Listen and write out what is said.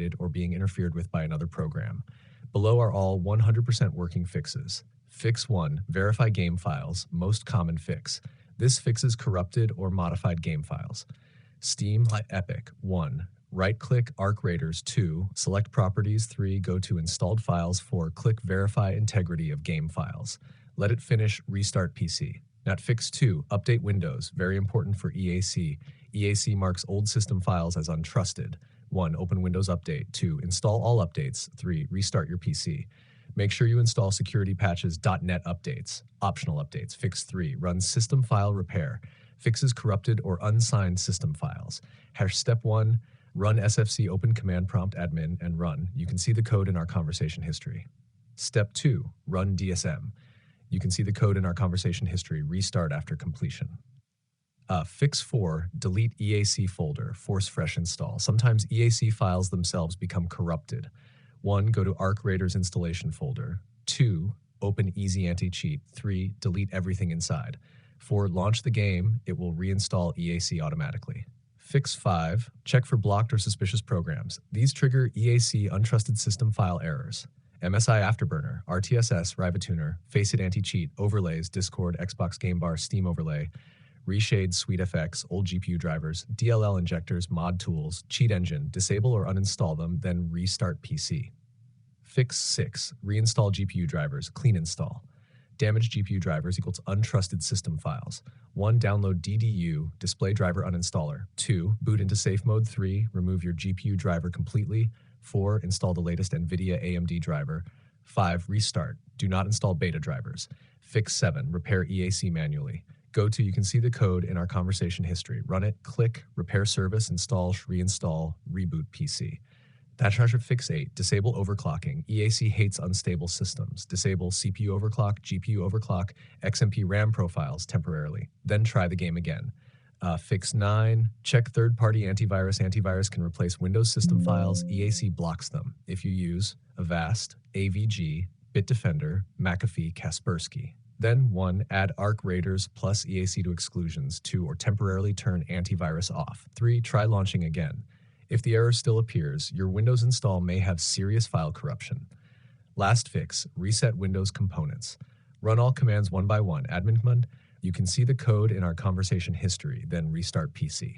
activated or being interfered with by another program. Below are all 100% working fixes. Fix 1. Verify game files. Most common fix. This fixes corrupted or modified game files. Steam Epic. 1. Right-click Arc Raiders. 2. Select Properties. 3. Go to Installed Files. 4. Click Verify Integrity of Game Files. Let it finish. Restart PC. Fix 2. Update Windows. Very important for EAC. EAC marks old system files as untrusted. 1. Open Windows Update. 2. Install all updates. 3. Restart your PC. Make sure you install security patches .NET updates. Optional updates. Fix 3. Run system file repair. Fixes corrupted or unsigned system files. Step 1. Run SFC open command prompt admin and run. You can see the code in our conversation history. Step 2. Run DSM. You can see the code in our conversation history. Restart after completion. Fix 4. Delete EAC folder. Force fresh install. Sometimes EAC files themselves become corrupted. 1. Go to Arc Raiders installation folder. 2. Open Easy Anti-Cheat. 3. Delete everything inside. 4. Launch the game. It will reinstall EAC automatically. Fix 5. Check for blocked or suspicious programs. These trigger EAC Untrusted System File errors. MSI Afterburner, RTSS, Rivatuner, Faceit Anti-Cheat, Overlays, Discord, Xbox Game Bar, Steam Overlay, Reshade, SweetFX, old GPU drivers, DLL injectors, mod tools, cheat engine, disable or uninstall them, then restart PC. Fix 6. Reinstall GPU drivers, clean install. Damaged GPU drivers equals untrusted system files. 1. Download DDU, display driver uninstaller. 2. Boot into safe mode. 3. Remove your GPU driver completely. 4. Install the latest NVIDIA AMD driver. 5. Restart. Do not install beta drivers. Fix 7. Repair EAC manually. You can see the code in our conversation history. Run it, click, repair service, install, reinstall, reboot PC. Fix 8. Disable overclocking. EAC hates unstable systems. Disable CPU overclock, GPU overclock, XMP RAM profiles temporarily. Then try the game again. Fix 9. Check third-party antivirus. Antivirus can replace Windows system files. EAC blocks them. If you use Avast, AVG, Bitdefender, McAfee, Kaspersky. Then 1. Add Arc Raiders plus EAC to exclusions. 2. Or temporarily turn antivirus off. 3. Try launching again. If the error still appears, your Windows install may have serious file corruption. Last fix. Reset Windows components. Run all commands one by one. Admin command. You can see the code in our conversation history, then restart PC.